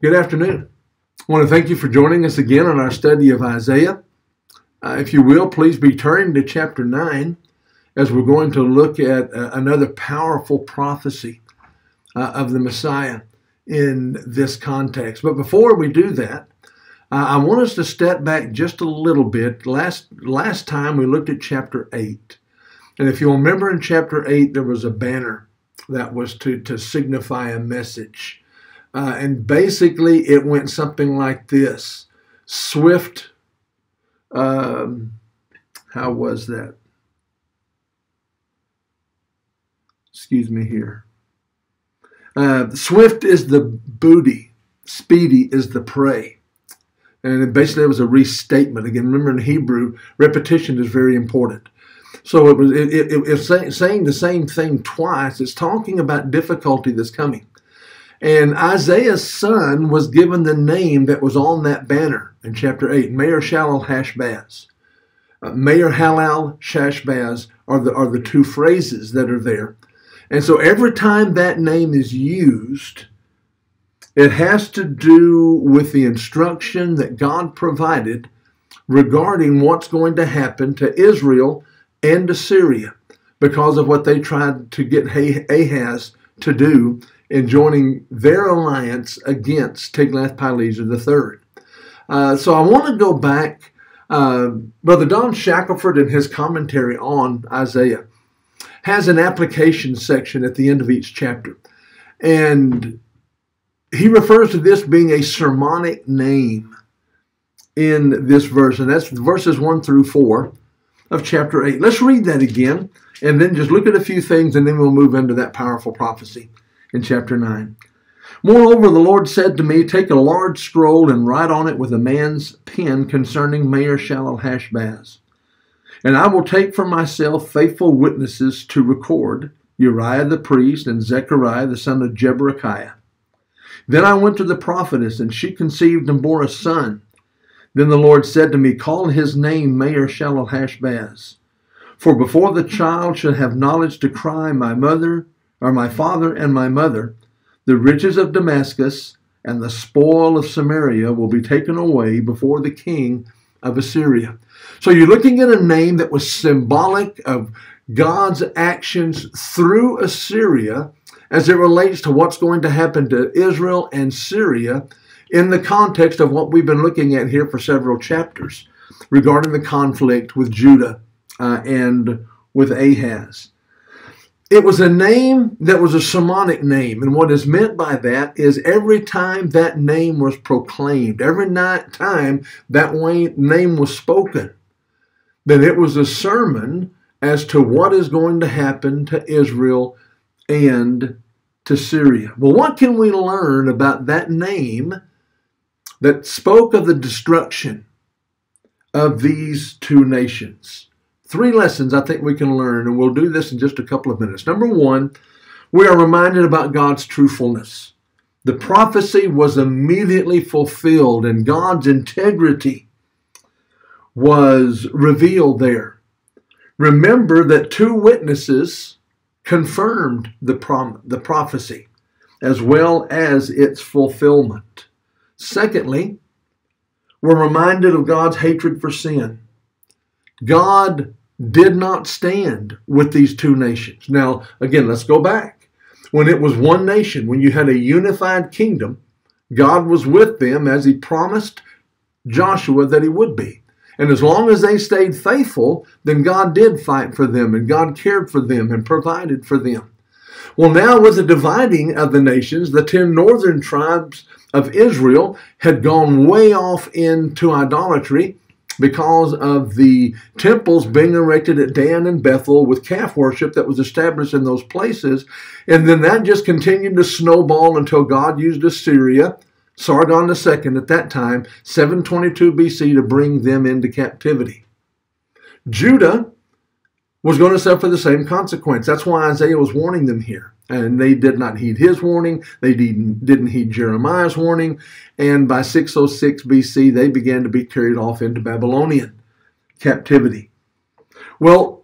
Good afternoon. I want to thank you for joining us again on our study of Isaiah. If you will, please be turning to chapter 9 as we're going to look at another powerful prophecy of the Messiah in this context. But before we do that, I want us to step back just a little bit. Last time we looked at chapter 8. And if you'll remember in chapter 8, there was a banner that was to signify a message. And basically it went something like this. Swift, how was that? Excuse me here. Swift is the booty, speedy is the prey. And basically it was a restatement. Again, remember in Hebrew, repetition is very important. So it was saying the same thing twice. It's talking about difficulty that's coming. And Isaiah's son was given the name that was on that banner in chapter 8, Maher-shalal-hash-baz. Maher-halal-hash-baz are the two phrases that are there. And so every time that name is used, it has to do with the instruction that God provided regarding what's going to happen to Israel and to Syria because of what they tried to get Ahaz to do in joining their alliance against Tiglath-Pileser III. So I want to go back. Brother Don Shackelford, in his commentary on Isaiah, has an application section at the end of each chapter. And he refers to this being a sermonic name in this verse. And that's verses 1 through 4 of chapter 8. Let's read that again, and then just look at a few things, and then we'll move into that powerful prophecy in chapter 9. Moreover, the Lord said to me, take a large scroll and write on it with a man's pen concerning Maher-shalal-hash-baz. And I will take for myself faithful witnesses to record, Uriah the priest and Zechariah the son of Jeberechiah. Then I went to the prophetess, and she conceived and bore a son. Then the Lord said to me, call his name Maher-shalal-hash-baz. For before the child shall have knowledge to cry, my mother, or my father and my mother, the riches of Damascus and the spoil of Samaria will be taken away before the king of Assyria. So you're looking at a name that was symbolic of God's actions through Assyria as it relates to what's going to happen to Israel and Syria in the context of what we've been looking at here for several chapters regarding the conflict with Judah and with Ahaz. It was a name that was a sermonic name, and what is meant by that is every time that name was proclaimed, every time that name was spoken, then it was a sermon as to what is going to happen to Israel and to Syria. Well, what can we learn about that name that spoke of the destruction of these two nations? 3 lessons I think we can learn, and we'll do this in just a couple of minutes. Number 1, we are reminded about God's truthfulness. The prophecy was immediately fulfilled, and God's integrity was revealed there. Remember that 2 witnesses confirmed the prophecy as well as its fulfillment. Secondly, we're reminded of God's hatred for sin. God did not stand with these 2 nations. Now, again, let's go back. When it was one nation, when you had a unified kingdom, God was with them as he promised Joshua that he would be. And as long as they stayed faithful, then God did fight for them, and God cared for them and provided for them. Well, now with the dividing of the nations, the 10 northern tribes of Israel had gone way off into idolatry, because of the temples being erected at Dan and Bethel with calf worship that was established in those places. And then that just continued to snowball until God used Assyria, Sargon II at that time, 722 BC, to bring them into captivity. Judah was going to suffer the same consequence. That's why Isaiah was warning them here. And they did not heed his warning. They didn't heed Jeremiah's warning. And by 606 BC, they began to be carried off into Babylonian captivity. Well,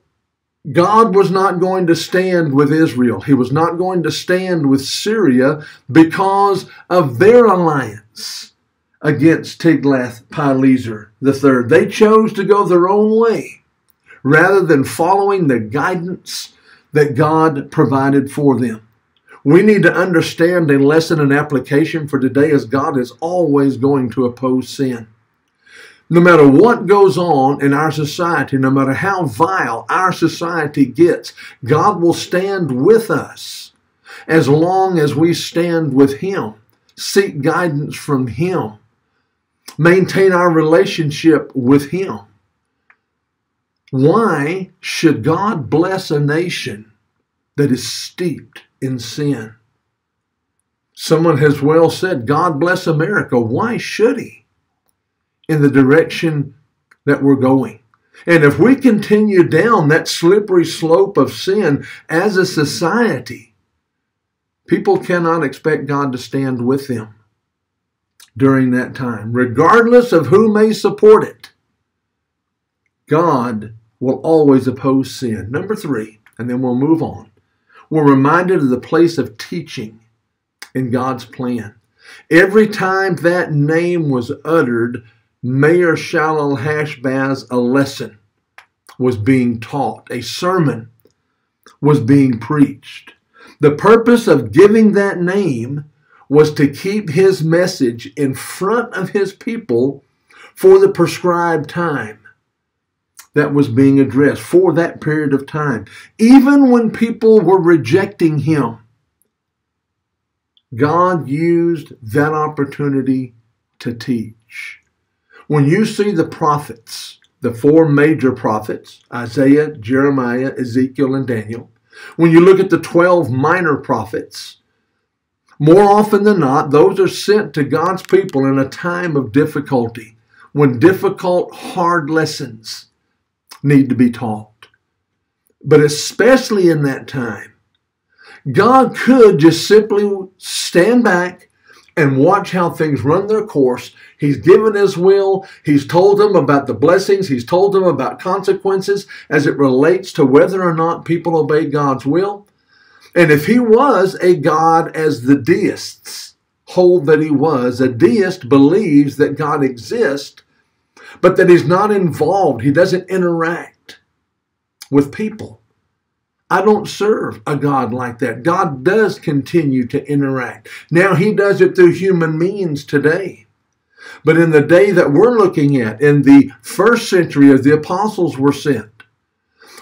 God was not going to stand with Israel. He was not going to stand with Syria because of their alliance. guidance against Tiglath-Pileser III. They chose to go their own way rather than following the guidance that God provided for them. We need to understand a lesson and application for today, as God is always going to oppose sin. No matter what goes on in our society, no matter how vile our society gets, God will stand with us as long as we stand with Him, seek guidance from Him, maintain our relationship with Him. Why should God bless a nation that is steeped in sin? Someone has well said, God bless America. Why should He? In the direction that we're going. And if we continue down that slippery slope of sin as a society, people cannot expect God to stand with them during that time. Regardless of who may support it, God will always oppose sin. Number 3, and then we'll move on. We're reminded of the place of teaching in God's plan. Every time that name was uttered, Mayor Shalal-Hashbaz, a lesson was being taught. A sermon was being preached. The purpose of giving that name was to keep his message in front of his people for the prescribed time that was being addressed, for that period of time. Even when people were rejecting him, God used that opportunity to teach. When you see the prophets, the 4 major prophets, Isaiah, Jeremiah, Ezekiel, and Daniel, when you look at the 12 minor prophets, more often than not, those are sent to God's people in a time of difficulty, when difficult, hard lessons need to be taught. But especially in that time, God could just simply stand back and watch how things run their course. He's given His will. He's told them about the blessings. He's told them about consequences as it relates to whether or not people obey God's will. And if He was a God as the deists hold that He was, a deist believes that God exists, but that He's not involved. He doesn't interact with people. I don't serve a God like that. God does continue to interact. Now, He does it through human means today. But in the day that we're looking at, in the first century as the apostles were sent,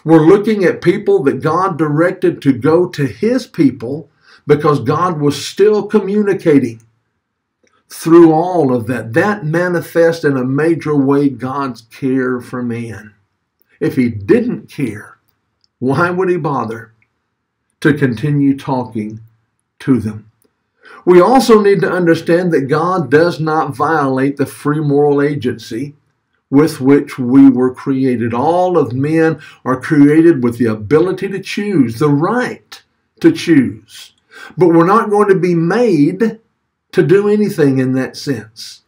we're looking at people that God directed to go to His people because God was still communicating through all of that. That manifests in a major way God's care for man. If He didn't care, why would He bother to continue talking to them? We also need to understand that God does not violate the free moral agency with which we were created. All of men are created with the ability to choose, the right to choose. But we're not going to be made to do anything in that sense.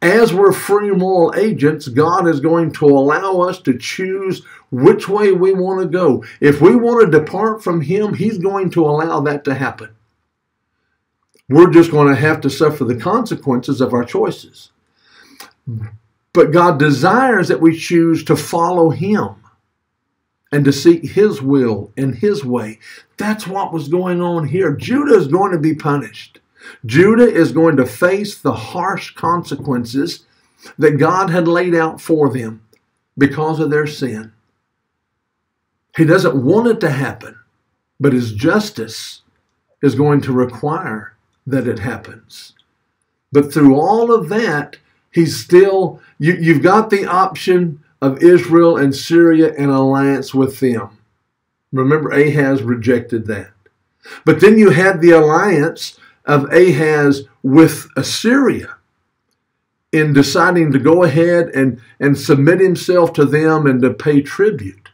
As we're free moral agents, God is going to allow us to choose which way we want to go. If we want to depart from Him, He's going to allow that to happen. We're just going to have to suffer the consequences of our choices. But God desires that we choose to follow Him and to seek His will and His way. That's what was going on here. Judah is going to be punished. Judah is going to face the harsh consequences that God had laid out for them because of their sin. He doesn't want it to happen, but His justice is going to require that it happens. But through all of that, He's still, you've got the option of Israel and Syria in alliance with them. Remember, Ahaz rejected that. But then you had the alliance of Ahaz with Assyria in deciding to go ahead and submit himself to them and to pay tribute.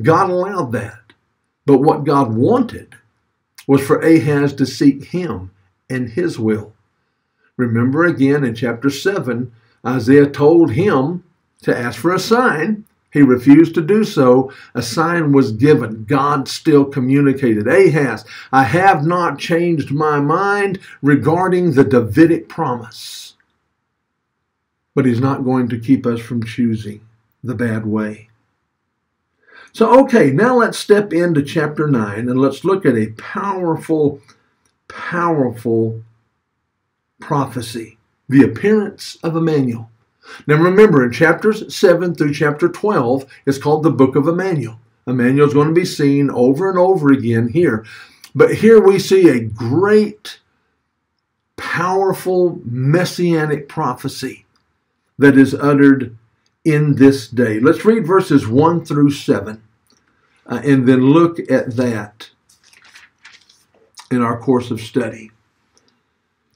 God allowed that. But what God wanted was for Ahaz to seek Him and His will. Remember again in chapter 7, Isaiah told him to ask for a sign. He refused to do so. A sign was given. God still communicated. Ahaz, I have not changed my mind regarding the Davidic promise. But he's not going to keep us from choosing the bad way. So, okay, now let's step into chapter 9 and let's look at a powerful, powerful prophecy. The appearance of Emmanuel. Now remember, in chapters 7 through chapter 12, it's called the book of Emmanuel. Emmanuel is going to be seen over and over again here. But here we see a great, powerful messianic prophecy that is uttered in this day. Let's read verses 1 through 7 and then look at that in our course of study.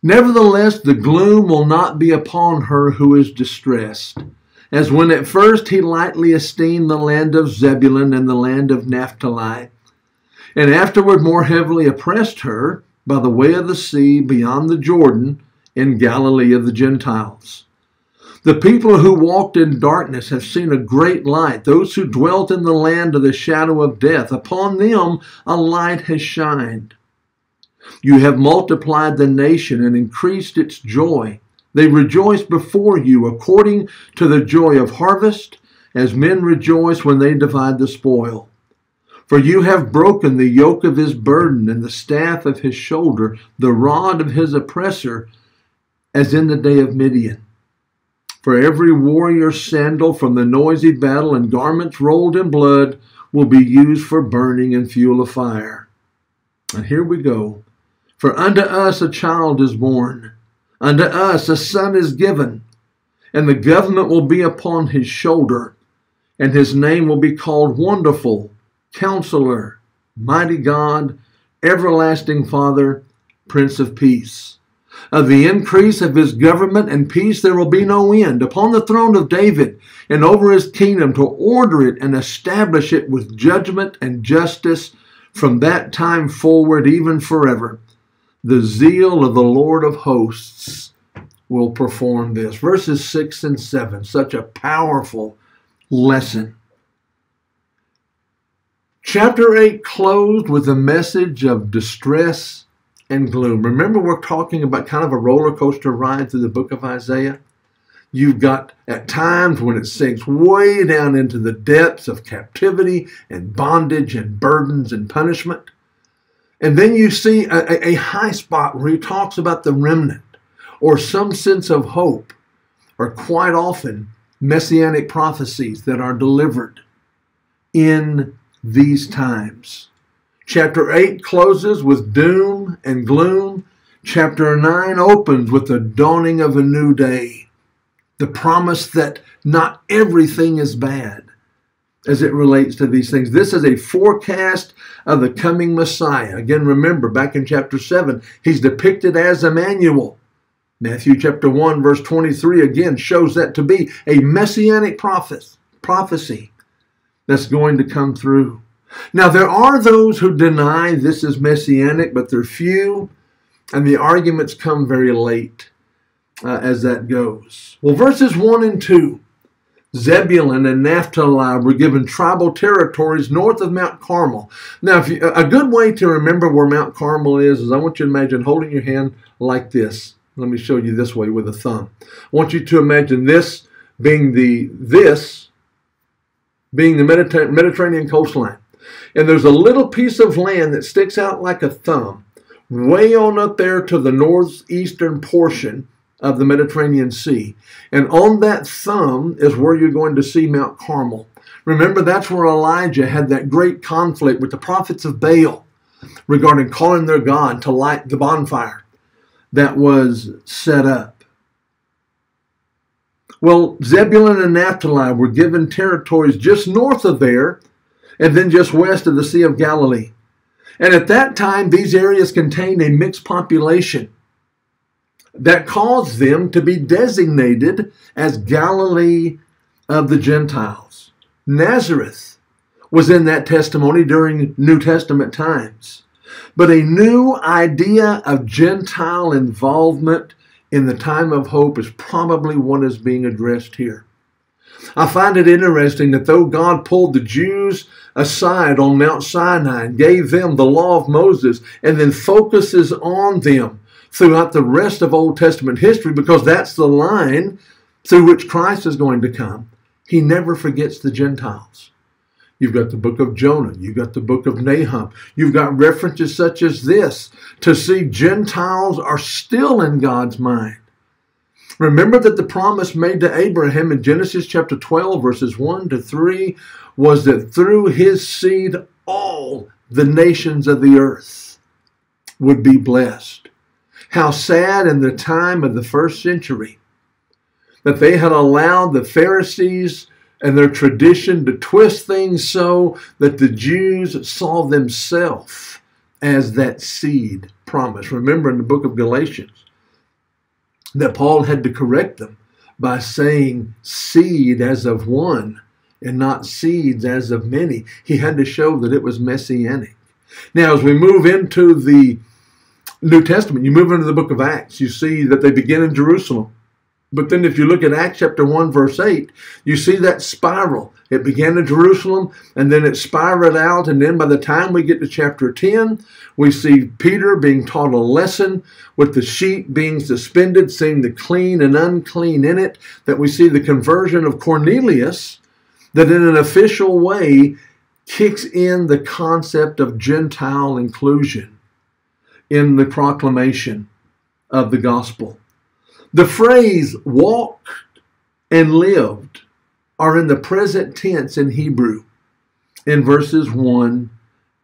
Nevertheless, the gloom will not be upon her who is distressed, as when at first he lightly esteemed the land of Zebulun and the land of Naphtali, and afterward more heavily oppressed her by the way of the sea beyond the Jordan in Galilee of the Gentiles. The people who walked in darkness have seen a great light. Those who dwelt in the land of the shadow of death, upon them a light has shined. You have multiplied the nation and increased its joy. They rejoice before you according to the joy of harvest, as men rejoice when they divide the spoil. For you have broken the yoke of his burden and the staff of his shoulder, the rod of his oppressor, as in the day of Midian. For every warrior's sandal from the noisy battle and garments rolled in blood will be used for burning and fuel of fire. And here we go. For unto us a child is born, unto us a son is given, and the government will be upon his shoulder, and his name will be called Wonderful, Counselor, Mighty God, Everlasting Father, Prince of Peace. Of the increase of his government and peace there will be no end upon the throne of David and over his kingdom, to order it and establish it with judgment and justice from that time forward, even forever. The zeal of the Lord of hosts will perform this. Verses 6 and 7, such a powerful lesson. Chapter 8 closed with a message of distress and gloom. Remember, we're talking about kind of a roller coaster ride through the book of Isaiah. You've got at times when it sinks way down into the depths of captivity and bondage and burdens and punishment. And then you see a high spot where he talks about the remnant or some sense of hope, or quite often messianic prophecies that are delivered in these times. Chapter 8 closes with doom and gloom. Chapter 9 opens with the dawning of a new day. The promise that not everything is bad as it relates to these things. This is a forecast of the coming Messiah. Again, remember, back in chapter 7, he's depicted as Emmanuel. Matthew chapter 1, verse 23, again, shows that to be a messianic prophecy that's going to come through. Now, there are those who deny this is messianic, but they're few, and the arguments come very late as that goes. Well, verses 1 and 2, Zebulun and Naphtali were given tribal territories north of Mount Carmel. Now, a good way to remember where Mount Carmel is I want you to imagine holding your hand like this. Let me show you this way with a thumb. I want you to imagine this being the Mediterranean coastline. And there's a little piece of land that sticks out like a thumb way on up there to the northeastern portion of the Mediterranean Sea. And on that thumb is where you're going to see Mount Carmel. Remember, that's where Elijah had that great conflict with the prophets of Baal regarding calling their God to light the bonfire that was set up. Well, Zebulun and Naphtali were given territories just north of there and then just west of the Sea of Galilee. And at that time, these areas contained a mixed population that caused them to be designated as Galilee of the Gentiles. Nazareth was in that testimony during New Testament times. But a new idea of Gentile involvement in the time of hope is probably what is being addressed here. I find it interesting that though God pulled the Jews aside on Mount Sinai and gave them the law of Moses and then focuses on them throughout the rest of Old Testament history, because that's the line through which Christ is going to come, he never forgets the Gentiles. You've got the book of Jonah. You've got the book of Nahum. You've got references such as this to see Gentiles are still in God's mind. Remember that the promise made to Abraham in Genesis chapter 12, verses 1 to 3, was that through his seed, all the nations of the earth would be blessed. How sad in the time of the first century that they had allowed the Pharisees and their tradition to twist things so that the Jews saw themselves as that seed promise. Remember in the book of Galatians that Paul had to correct them by saying seed as of one and not seeds as of many. He had to show that it was messianic. Now, as we move into the New Testament, you move into the book of Acts, you see that they begin in Jerusalem. But then if you look at Acts chapter 1, verse 8, you see that spiral. It began in Jerusalem, and then it spiraled out, and then by the time we get to chapter 10, we see Peter being taught a lesson with the sheet being suspended, seeing the clean and unclean in it, that we see the conversion of Cornelius, that in an official way kicks in the concept of Gentile inclusion in the proclamation of the gospel. The phrase walked and lived are in the present tense in Hebrew in verses 1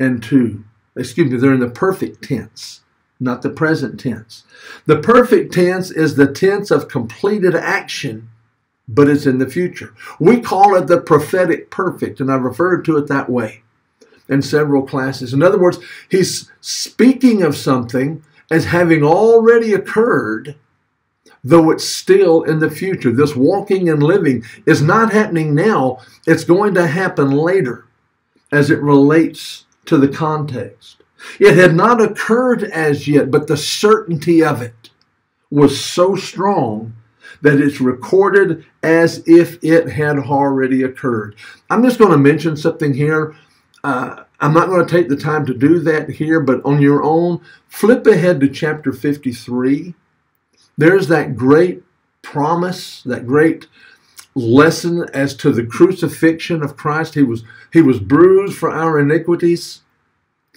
and 2. Excuse me, they're in the perfect tense, not the present tense. The perfect tense is the tense of completed action, but it's in the future. We call it the prophetic perfect, and I've referred to it that way in several classes. In other words, he's speaking of something as having already occurred, though it's still in the future. This walking and living is not happening now. It's going to happen later as it relates to the context. It had not occurred as yet, but the certainty of it was so strong that it's recorded as if it had already occurred. I'm just going to mention something here. I'm not going to take the time to do that here, but on your own, flip ahead to chapter 53. There's that great promise, that great lesson as to the crucifixion of Christ. He was bruised for our iniquities.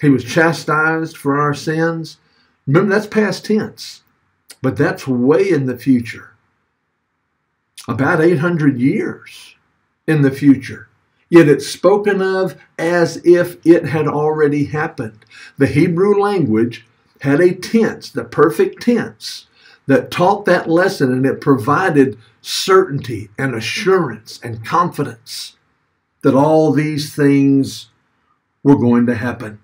He was chastised for our sins. Remember, that's past tense, but that's way in the future. About 800 years in the future. Yet it's spoken of as if it had already happened. The Hebrew language had a tense, the perfect tense, that taught that lesson, and it provided certainty and assurance and confidence that all these things were going to happen.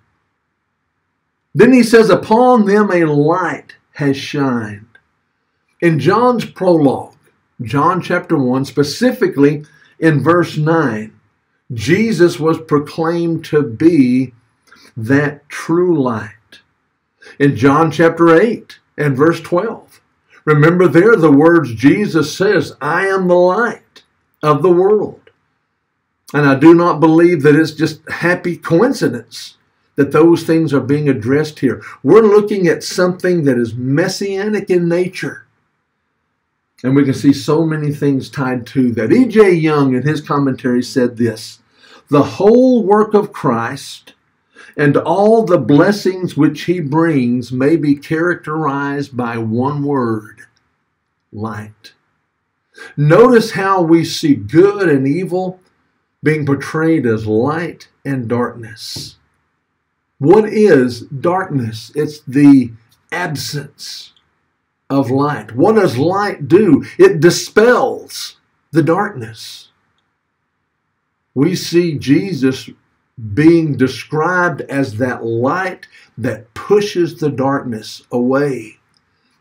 Then he says, upon them a light has shined. In John's prologue, John chapter 1, specifically in verse 9, Jesus was proclaimed to be that true light. In John chapter 8 and verse 12, remember there the words Jesus says, I am the light of the world. And I do not believe that it's just happy coincidence that those things are being addressed here. We're looking at something that is messianic in nature. And we can see so many things tied to that. E.J. Young in his commentary said this, the whole work of Christ and all the blessings which he brings may be characterized by one word, light. Notice how we see good and evil being portrayed as light and darkness. What is darkness? It's the absence of light. What does light do? It dispels the darkness. We see Jesus being described as that light that pushes the darkness away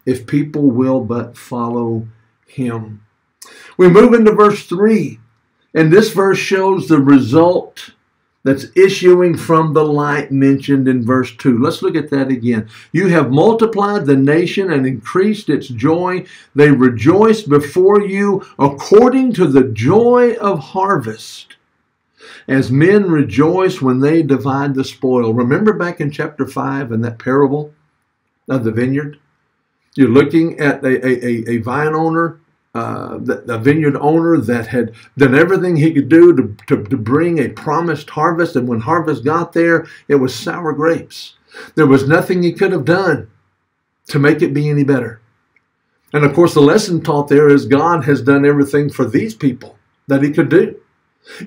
if people will but follow him. We move into verse 3, and this verse shows the result that's issuing from the light mentioned in verse 2. Let's look at that again. You have multiplied the nation and increased its joy. They rejoice before you according to the joy of harvest, as men rejoice when they divide the spoil. Remember back in chapter 5 in that parable of the vineyard? You're looking at a vine owner, a vineyard owner that had done everything he could do to bring a promised harvest. And when harvest got there, it was sour grapes. There was nothing he could have done to make it be any better. And of course, the lesson taught there is God has done everything for these people that he could do.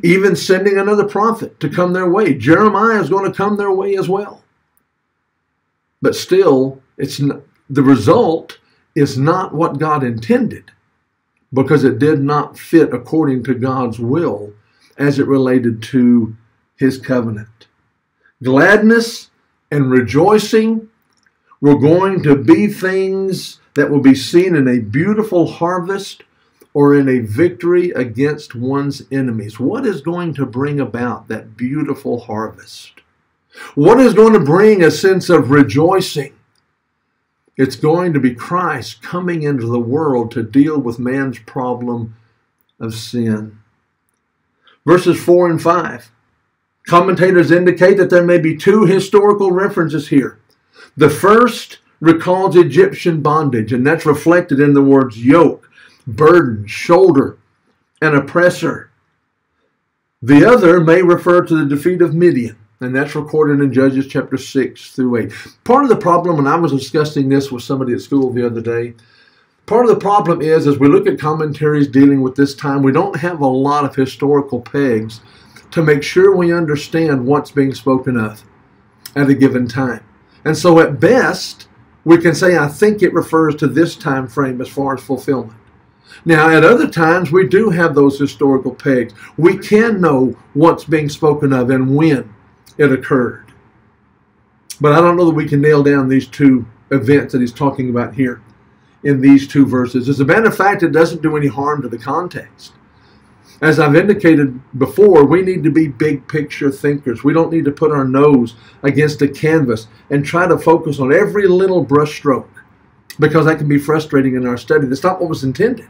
Even sending another prophet to come their way. Jeremiah is going to come their way as well. But still, the result is not what God intended, because it did not fit according to God's will as it related to his covenant. Gladness and rejoicing were going to be things that will be seen in a beautiful harvest or in a victory against one's enemies. What is going to bring about that beautiful harvest? What is going to bring a sense of rejoicing? It's going to be Christ coming into the world to deal with man's problem of sin. Verses 4 and 5. Commentators indicate that there may be two historical references here. The first recalls Egyptian bondage, and that's reflected in the words yoke, burden, shoulder, and oppressor. The other may refer to the defeat of Midian, and that's recorded in Judges chapter 6 through 8. Part of the problem, and I was discussing this with somebody at school the other day, part of the problem is, as we look at commentaries dealing with this time, we don't have a lot of historical pegs to make sure we understand what's being spoken of at a given time. And so at best, we can say, I think it refers to this time frame as far as fulfillment. Now, at other times, we do have those historical pegs. We can know what's being spoken of and when it occurred. But I don't know that we can nail down these two events that he's talking about here in these two verses. As a matter of fact, it doesn't do any harm to the context. As I've indicated before, we need to be big picture thinkers. We don't need to put our nose against a canvas and try to focus on every little brush stroke, because that can be frustrating in our study. That's not what was intended.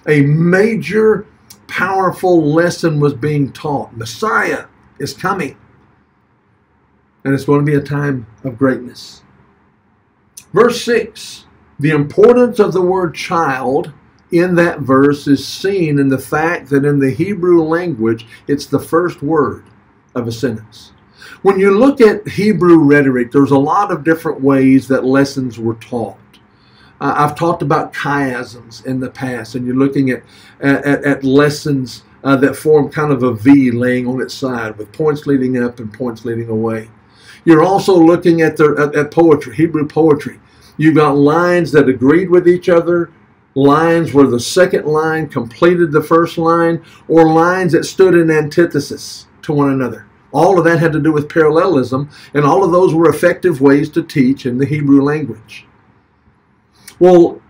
A major, powerful lesson was being taught. Messiah is coming. And it's going to be a time of greatness. Verse 6, the importance of the word child in that verse is seen in the fact that in the Hebrew language, it's the first word of a sentence. When you look at Hebrew rhetoric, there's a lot of different ways that lessons were taught. I've talked about chiasms in the past, and you're looking at lessons that form kind of a V laying on its side with points leading up and points leading away. You're also looking at poetry, Hebrew poetry. You've got lines that agreed with each other, lines where the second line completed the first line, or lines that stood in antithesis to one another. All of that had to do with parallelism, and all of those were effective ways to teach in the Hebrew language. Well,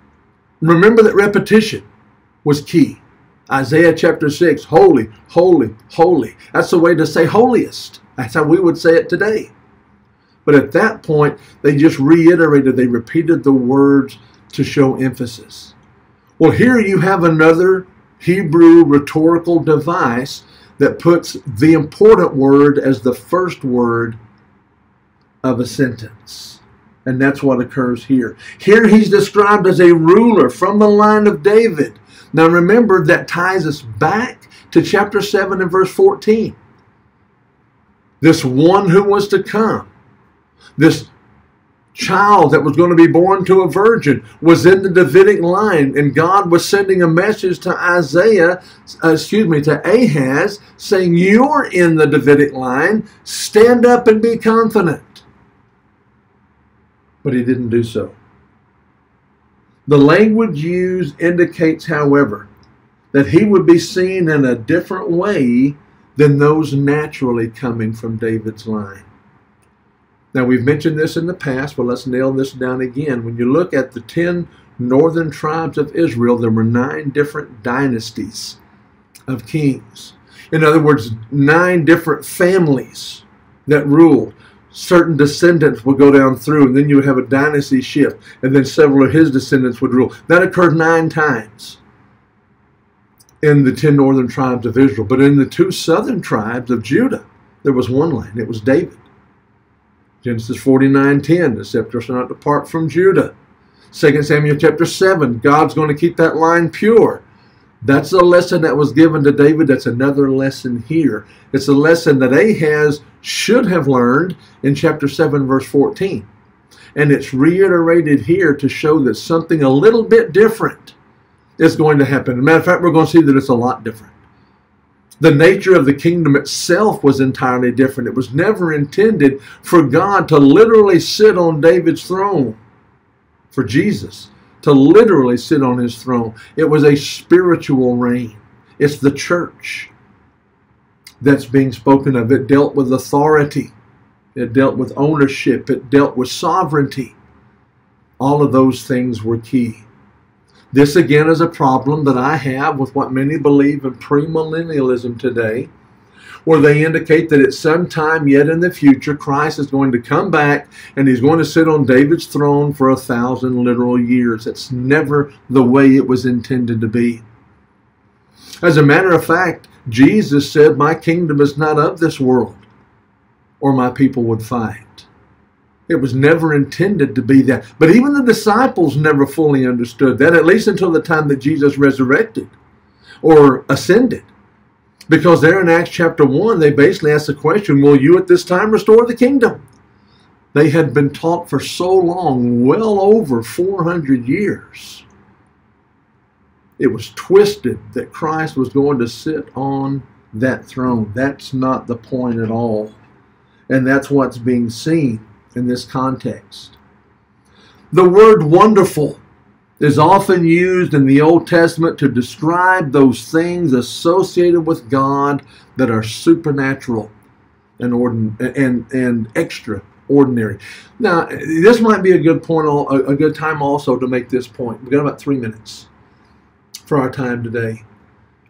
remember that repetition was key. Isaiah chapter 6, holy, holy, holy. That's the way to say holiest. That's how we would say it today. But at that point, they just reiterated, they repeated the words to show emphasis. Well, here you have another Hebrew rhetorical device that puts the important word as the first word of a sentence. And that's what occurs here. Here he's described as a ruler from the line of David. Now remember, that ties us back to chapter 7 and verse 14. This one who was to come, this child that was going to be born to a virgin, was in the Davidic line, and God was sending a message to to Ahaz, saying, you're in the Davidic line, stand up and be confident. But he didn't do so. The language used indicates, however, that he would be seen in a different way than those naturally coming from David's line. Now, we've mentioned this in the past, but let's nail this down again. When you look at the 10 northern tribes of Israel, there were 9 different dynasties of kings. In other words, 9 different families that ruled. Certain descendants would go down through, and then you would have a dynasty shift, and then several of his descendants would rule. That occurred 9 times in the 10 northern tribes of Israel. But in the 2 southern tribes of Judah, there was one line. It was David. Genesis 49:10, the scepter shall not depart from Judah. 2 Samuel chapter 7, God's going to keep that line pure. That's a lesson that was given to David. That's another lesson here. It's a lesson that Ahaz should have learned in chapter 7, verse 14. And it's reiterated here to show that something a little bit different is going to happen. As a matter of fact, we're going to see that it's a lot different. The nature of the kingdom itself was entirely different. It was never intended for God to literally sit on David's throne, for Jesus to literally sit on his throne. It was a spiritual reign. It's the church that's being spoken of. It dealt with authority. It dealt with ownership. It dealt with sovereignty. All of those things were key. This again is a problem that I have with what many believe in premillennialism today, where they indicate that at some time yet in the future, Christ is going to come back and he's going to sit on David's throne for 1,000 literal years. It's never the way it was intended to be. As a matter of fact, Jesus said, my kingdom is not of this world, or my people would fight. It was never intended to be that. But even the disciples never fully understood that, at least until the time that Jesus resurrected or ascended. Because there in Acts chapter 1, they basically asked the question, will you at this time restore the kingdom? They had been taught for so long, well over 400 years. It was twisted that Christ was going to sit on that throne. That's not the point at all. And that's what's being seen in this context. The word wonderful is often used in the Old Testament to describe those things associated with God that are supernatural and extraordinary. Now, this might be a good point, a good time also to make this point. We've got about 3 minutes for our time today.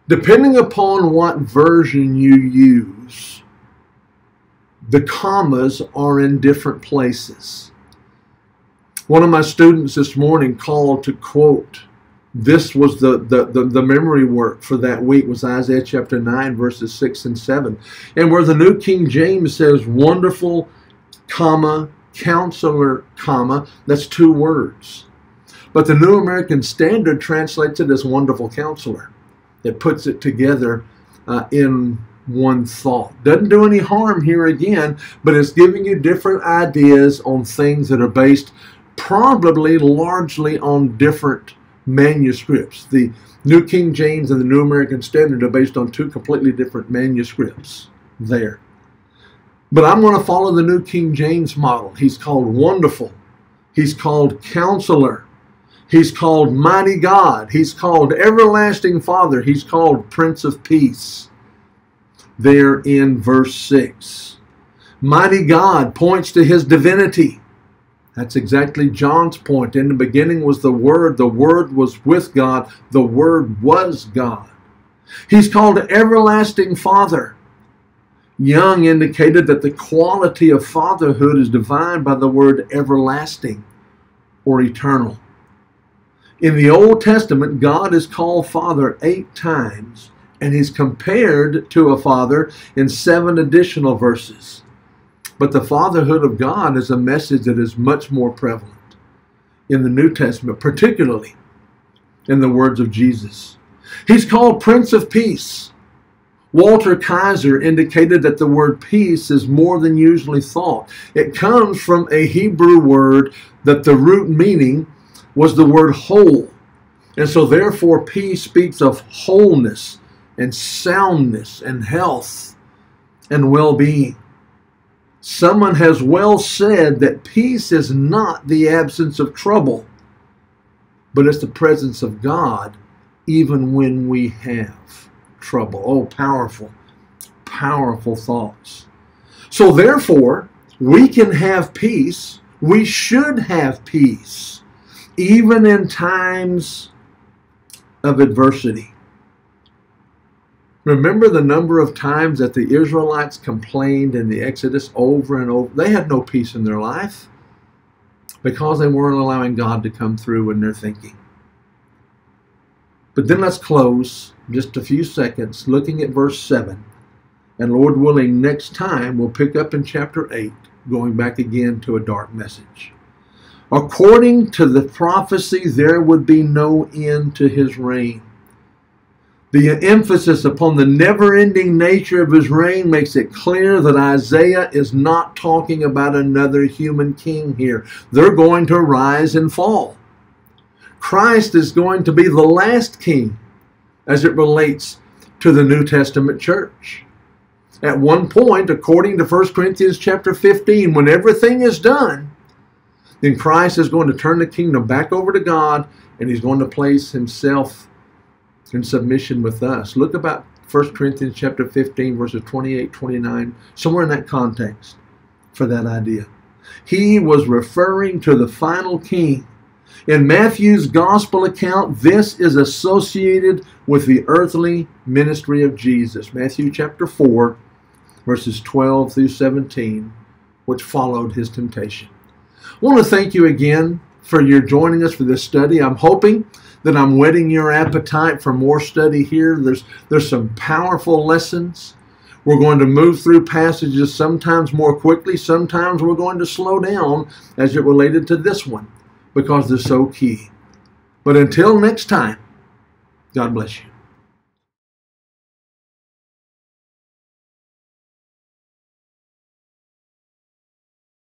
Depending upon what version you use, the commas are in different places. One of my students this morning called to quote, this was the memory work for that week, was Isaiah chapter 9, verses 6 and 7. And where the New King James says, wonderful, comma, counselor, comma, that's 2 words. But the New American Standard translates it as wonderful counselor. It puts it together in one thought. Doesn't do any harm here again, but it's giving you different ideas on things that are based probably largely on different manuscripts. The New King James and the New American Standard are based on 2 completely different manuscripts there. But I'm going to follow the New King James model. He's called wonderful. He's called counselor. He's called mighty God. He's called everlasting Father. He's called Prince of Peace. There in verse 6. Mighty God points to his divinity. That's exactly John's point. In the beginning was the Word was with God, the Word was God. He's called everlasting Father. Young indicated that the quality of fatherhood is defined by the word everlasting or eternal. In the Old Testament, God is called Father 8 times, and he's compared to a father in 7 additional verses. But the fatherhood of God is a message that is much more prevalent in the New Testament, particularly in the words of Jesus. He's called Prince of Peace. Walter Kaiser indicated that the word peace is more than usually thought. It comes from a Hebrew word that the root meaning was the word whole. And so therefore peace speaks of wholeness and soundness and health and well-being. Someone has well said that peace is not the absence of trouble, but it's the presence of God even when we have trouble. Oh, powerful, powerful thoughts. So therefore, we can have peace. We should have peace, even in times of adversity. Remember the number of times that the Israelites complained in the Exodus over and over? They had no peace in their life because they weren't allowing God to come through in their thinking. But then let's close just a few seconds looking at verse 7. And Lord willing, next time we'll pick up in chapter 8, going back again to a dark message. According to the prophecy, there would be no end to his reign. The emphasis upon the never-ending nature of his reign makes it clear that Isaiah is not talking about another human king here. They're going to rise and fall. Christ is going to be the last king as it relates to the New Testament church. At one point, according to 1 Corinthians chapter 15, when everything is done, then Christ is going to turn the kingdom back over to God, and he's going to place himself in submission with us. Look about 1 Corinthians chapter 15, verses 28, 29, somewhere in that context for that idea. He was referring to the final king. In Matthew's gospel account, this is associated with the earthly ministry of Jesus. Matthew chapter 4, verses 12 through 17, which followed his temptation. I want to thank you again for your joining us for this study. I'm hoping that I'm whetting your appetite for more study here. There's some powerful lessons. We're going to move through passages sometimes more quickly. Sometimes we're going to slow down as it related to this one because they're so key. But until next time, God bless you.